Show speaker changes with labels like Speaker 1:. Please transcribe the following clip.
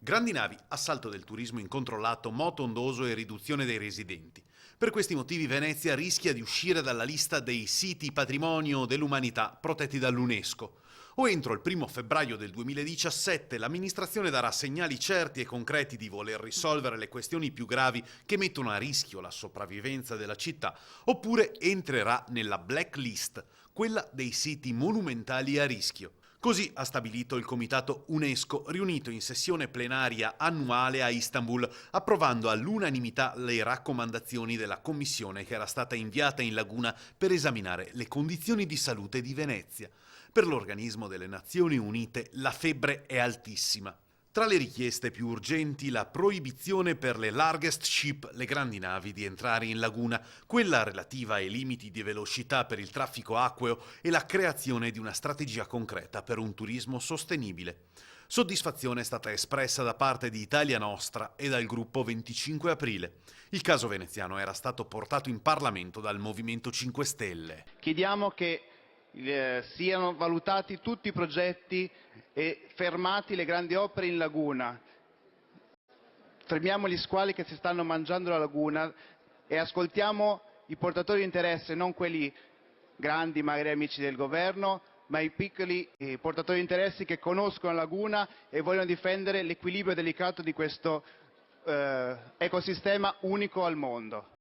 Speaker 1: Grandi navi, assalto del turismo incontrollato, moto ondoso e riduzione dei residenti. Per questi motivi Venezia rischia di uscire dalla lista dei siti patrimonio dell'umanità protetti dall'UNESCO. O entro il 1 febbraio del 2017 l'amministrazione darà segnali certi e concreti di voler risolvere le questioni più gravi che mettono a rischio la sopravvivenza della città, oppure entrerà nella blacklist, quella dei siti monumentali a rischio. Così ha stabilito il Comitato UNESCO, riunito in sessione plenaria annuale a Istanbul, approvando all'unanimità le raccomandazioni della commissione che era stata inviata in laguna per esaminare le condizioni di salute di Venezia. Per l'organismo delle Nazioni Unite la febbre è altissima. Tra le richieste più urgenti la proibizione per le largest ship, le grandi navi, di entrare in laguna, quella relativa ai limiti di velocità per il traffico acqueo e la creazione di una strategia concreta per un turismo sostenibile. Soddisfazione è stata espressa da parte di Italia Nostra e dal gruppo 25 aprile. Il caso veneziano era stato portato in Parlamento dal Movimento 5 Stelle.
Speaker 2: Chiediamo che siano valutati tutti i progetti e fermati le grandi opere in laguna. Fermiamo gli squali che si stanno mangiando la laguna e ascoltiamo i portatori di interesse, non quelli grandi, magari amici del governo, ma i piccoli portatori di interessi che conoscono la laguna e vogliono difendere l'equilibrio delicato di questo ecosistema unico al mondo.